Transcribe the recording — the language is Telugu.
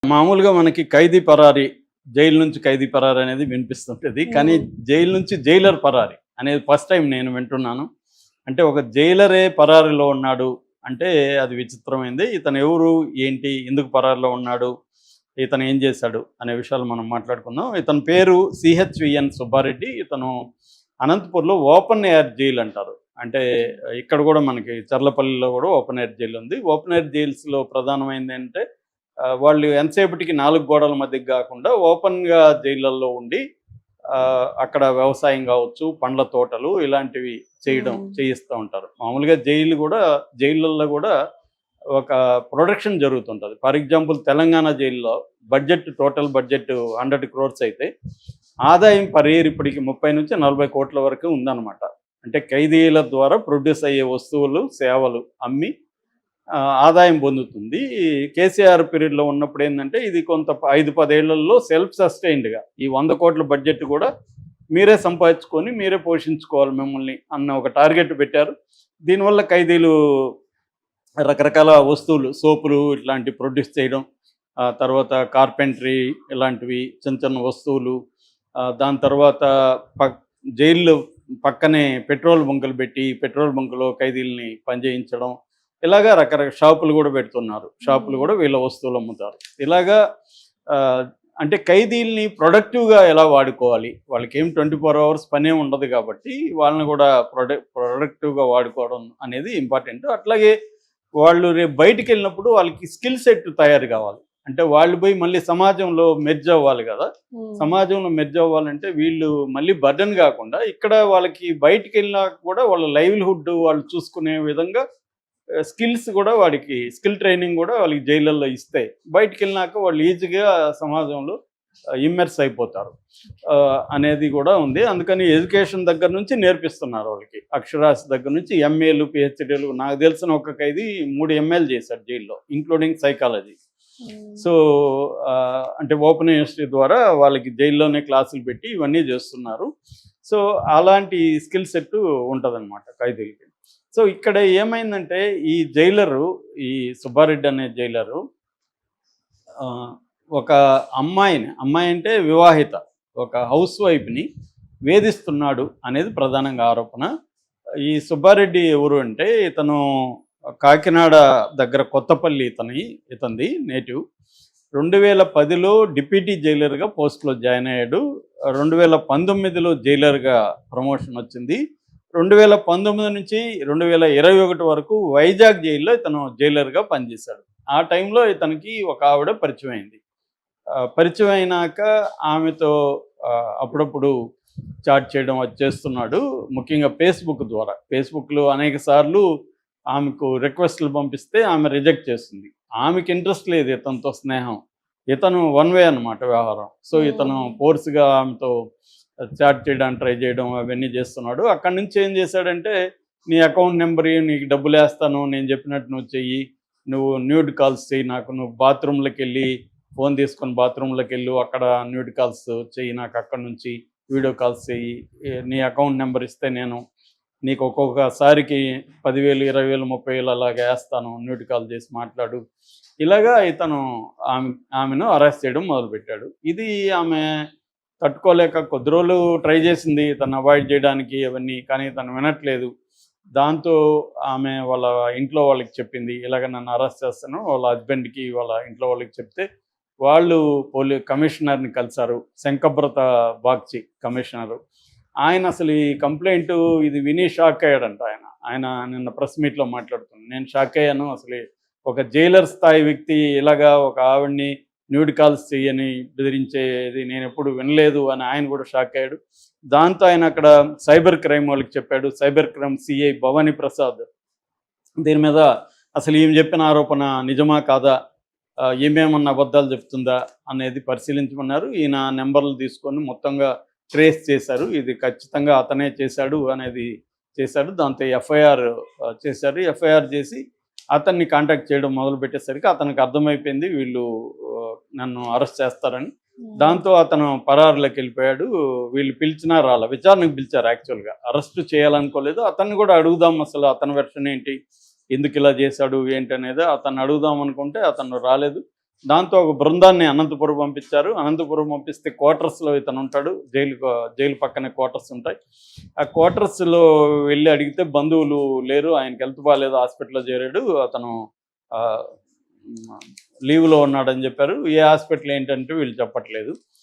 మామూలుగా మనకి ఖైదీ పరారి, జైలు నుంచి ఖైదీ పరారి అనేది వినిపిస్తుంటది. కానీ హ్మ్. జైలు నుంచి జైలర్ పరారి అనేది ఫస్ట్ టైం నేను వింటున్నాను. అంటే ఒక జైలరే పరారీలో ఉన్నాడు అంటే అది విచిత్రమైంది. ఇతను ఎవరు? ఏంటి? ఎందుకు పరారీలో ఉన్నాడు? ఇతను ఏం చేశాడు? అనే విషయాలు మనం మాట్లాడుకుందాం. ఇతని పేరు సిహెచ్‌విఎన్ సుబ్బారెడ్డి. ఇతను అనంతపూర్‌లో ఓపెన్ ఎయిర్ జైలు అంటారు. అంటే ఇక్కడ కూడా మనకి చర్లపల్లిలో కూడా ఓపెన్ ఎయిర్ జైలు ఉంది. ఓపెన్ ఎయిర్ జైల్స్‌లో ప్రధానమైనదేంటంటే వాళ్ళు ఎంతసేపటికి 4 గోడల మధ్యకి గాకుండా ఓపెన్‌గా జైళ్ళల్లో ఉండి అక్కడ వ్యవసాయం గావచ్చు, పండ్ల తోటలు ఇలాంటివి హ్మ్. చేయిస్తూ ఉంటారు. మామూలుగా జైళ్ళల్లో గూడా ఒక ప్రొడక్షన్ జరుగుతుంటది. ఫర్ ఎగ్జాంపుల్ తెలంగాణ జైల్‌లో టోటల్ బడ్జెట్ 100 క్రోర్స్ అయితే ఆదాయం పర్ ఇయర్ ఇప్పటికి 30-40 కోట్ల వరకు ఉందన్నమాట. అంటే ఖైదీల ద్వారా ప్రొడ్యూస్ అయ్యే వస్తువులు, సేవలు అమ్మి ఆదాయం పొందుతుంది. కేసీఆర్ పీరియడ్‌లో ఉన్నప్పుడు ఏందంటే ఇది కొంత 5-10 ఏళ్లలో సెల్ఫ్ సస్టైన్డ్‌గా ఈ 100 కోట్ల బడ్జెట్ కూడా మీరే సంపాదించుకొని, మీరే పోషించుకోవాలి మిమ్మల్ని అన్న ఒక టార్గెట్ పెట్టారు. దీనివల్ల ఖైదీలు రకరకాల వస్తువులు, సోపులు ఇట్లాంటివి ప్రొడ్యూస్ చేయడం, తర్వాత కార్పెంటరీ ఇలాంటివి చిన్న చిన్న వస్తువులు, దాని తర్వాత పక్ జైలు పక్కనే పెట్రోల్ బంకులు పెట్టి, పెట్రోల్ బంకులో ఖైదీలని పనిచేయించడం. ఇలాగా రకరకాల షాపులు గూడా పెడుతున్నారు. షాపులు హ్మ్. గూడా వీళ్ళ వస్తువులు అమ్ముతారు. ఇలాగా ఆహ్, అంటే ఖైదీలని ప్రొడక్టివ్‌గా ఎలా వాడుకోవాలి? వాళ్ళకేం 24 అవర్స్ పనే ఉండదు గాబట్టి, వాళ్ళని గూడా ప్రొడక్టివ్‌గా వాడుకోవడం అనేది ఇంపార్టెంట్. అట్లాగే వాళ్ళు రేపు బయటికెళ్ళినప్పుడు వాళ్ళకి స్కిల్ సెట్ తయారు గావాలి. అంటే వాళ్ళు పోయి మళ్ళీ సమాజంలో మెర్జ్ అవ్వాలి గదా! హ్మ్. సమాజంలో మెర్జ్ అవ్వాలంటే వీళ్ళు మళ్ళీ బర్డెన్ గాకుండా ఇక్కడ వాళ్ళకి బయటికెళ్ళినా కూడా వాళ్ళ లైవ్‌లీహుడ్ వాళ్ళు చూసుకునే విధంగా స్కిల్స్ కూడా వాడికి స్కిల్ ట్రైనింగ్ కూడా వాళ్ళకి జైళ్ళల్లో ఇస్తే బయటికెళ్ళినాక వాళ్ళు ఈజీగా సమాజంలో ఇమ్మర్స్ అయిపోతారు అనేది కూడా ఉంది. అందుకని ఎడ్యుకేషన్ దగ్గర నుంచి నేర్పిస్తున్నారు వాళ్ళకి. అక్షరాస్యత దగ్గర నుంచి ఎంఏలు, పీహెచ్‌డీలు. నాకు తెలిసిన ఒక ఖైదీ 3 ఎంఏలు చేశాడు జైల్లో, ఇంక్లూడింగ్ సైకాలజీ. హ్మ్. సో, అంటే ఓపెన్ యూనివర్సిటీ ద్వారా వాళ్ళకి జైల్లోనే క్లాసులు పెట్టి ఇవన్నీ చేస్తున్నారు. సో, అలాంటి స్కిల్ సెట్ ఉంటదనమాట ఖైదీలకి. సో, ఇక్కడ ఏమైందంటే ఈ జైలరు, ఈ సుబ్బారెడ్డి అనే జైలరు ఆహ్, ఒక అమ్మాయి అంటే వివాహిత, ఒక హౌస్ వైఫ్‌ని వేధిస్తున్నాడు అనేది ప్రధానంగా ఆరోపణ. ఈ సుబ్బారెడ్డి ఎవరు అంటే ఇతను కాకినాడ దగ్గర కొత్తపల్లి ఇతనిది నేటివ్. 2010లో డిప్యూటీ జైలర్‌గా పోస్ట్‌లో జాయిన్ అయ్యాడు. 2019లో జైలర్‌గా ప్రమోషన్ వచ్చింది. 2019 నుంచి 2021 వరకు వైజాగ్ జైల్‌లో ఇతను జైలర్‌గా పనిచేశాడు. ఆ టైంలో ఇతనికి ఒక ఆవిడ పరిచయం అయింది. పరిచయం అయినాక ఆమెతో అప్పుడప్పుడు చాట్ చేయడం అది చేస్తున్నాడు. ముఖ్యంగా ఫేస్‌బుక్ ద్వారా. ఫేస్‌బుక్‌లో అనేక సార్లు ఆమెకు రిక్వెస్ట్‌లు పంపిస్తే ఆమె రిజెక్ట్ చేస్తుంది. ఆమెకి ఇంట్రెస్ట్ లేదు ఇతనితో స్నేహం. ఇతను వన్ వే అనమాట వ్యవహారం. సో, ఇతను హ్మ్. ఫోర్స్‌గా ఆమెతో చాట్ చేయడానికి ట్రై చేయడం అవన్నీ చేస్తున్నాడు. అక్కడి నుంచి ఏం చేశాడంటే, నీ అకౌంట్ నంబర్ ఇయ్యి, నీకు డబ్బులేస్తాను, నేను చెప్పినట్టు నువ్వు చెయ్యి, నువ్వు న్యూడ్ కాల్స్ చెయ్యి నాకు, నువ్వు బాత్రూమ్‌లకెళ్ళి ఫోన్ తీసుకొని బాత్రూమ్‌లోకెళ్ళు, అక్కడ న్యూడ్ కాల్స్ చెయ్యి నాకు, అక్కడి నుంచి వీడియో కాల్స్ చెయ్యి, నీ అకౌంట్ నంబర్ ఇస్తే నేను నీకు ఒక్కొక్కసారికి 10,000, 20,000, 30,000 అలాగా ఏస్తాను, న్యూడ్ కాల్ చేసి మాట్లాడు. ఇలాగా ఇతను ఆమెను అరెస్ట్ చేయడం మొదలుపెట్టాడు. ఇది ఆమె తట్టుకోలేక కొద్ది రోజులు ట్రై చేసింది తను అవాయిడ్ చేయడానికి అవన్నీ. కానీ తను వినట్లేదు. దాంతో ఆమె వాళ్ళ ఇంట్లో వాళ్ళకి చెప్పింది. ఇలాగ నన్ను అరెస్ట్ చేస్తాను. వాళ్ళ హస్బెండ్‌కి, వాళ్ళ ఇంట్లో వాళ్ళకి చెప్తే వాళ్ళు కమిషనర్‌ని కలిసారు. శంకబ్రత బాగ్చి కమిషనరు. ఆయన అసలు ఈ కంప్లెయింటు ఇది విని షాక్ అయ్యాడంట ఆయన. ఆయన నిన్న ప్రెస్ మీట్‌లో మాట్లాడుతున్నాడు. నేను షాక్ అయ్యాను. అసలు ఒక జైలర్ స్థాయి వ్యక్తి ఇలాగా ఒక ఆవిడని న్యూడ్ కాల్స్ చెయ్యని బెదిరించేది నేనెప్పుడు వినలేదు అని ఆయన కూడా షాక్ అయ్యాడు. దాంతో ఆయన అక్కడ సైబర్ క్రైమ్ వాళ్ళకి చెప్పాడు. Cyber crime CI Bhavani Prasad దీని మీద అసలు ఈమె చెప్పిన ఆరోపణ నిజమా కాదా? ఈమెమన్నా అబద్ధాలు చెప్తుందా? అనేది పరిశీలించమన్నారు. ఈయన నంబర్‌లు తీసుకొని మొత్తంగా ట్రేస్ చేశారు. ఇది ఖచ్చితంగా అతనే చేశాడు అనేది చేశాడు. దాంతో ఎఫ్ఐఆర్ చేశారు. ఎఫ్ఐఆర్ చేసి అతన్ని కాంటాక్ట్ చేయడం మొదలుపెట్టేసరికి అతనికి అర్థమైపోయింది వీళ్ళు నన్ను అరెస్ట్ చేస్తారని. హ్మ్. దాంతో అతను పరారులోకెళ్ళిపోయాడు. వీళ్ళు పిలిచినా రాలా. విచారణకు పిలిచారు యాక్చువల్‌గా. అరెస్ట్ చేయాలనుకోలేదు. అతన్ని కూడా అడుగుదాం, అసలు అతని వెర్షన్ ఏంటి? ఎందుకిలా చేశాడు ఏంటనేది అతన్ని అడుగుదాం అనుకుంటే అతను రాలేదు. దాంతో ఒక బృందాన్ని అనంతపురం పంపించారు. అనంతపురం పంపిస్తే క్వార్టర్స్లో ఇతను ఉంటాడు. జైలు పక్కనే క్వార్టర్స్ ఉంటాయి. ఆ క్వార్టర్స్లో వెళ్ళి అడిగితే బంధువులు లేరు, ఆయనకి హెల్త్ బాగాలేదు, హాస్పిటల్లో చేరాడు, అతను ఆ, లీవ్లో ఉన్నాడని చెప్పారు. ఏ హాస్పిటల్ ఏంటంటే వీళ్ళు చెప్పట్లేదు.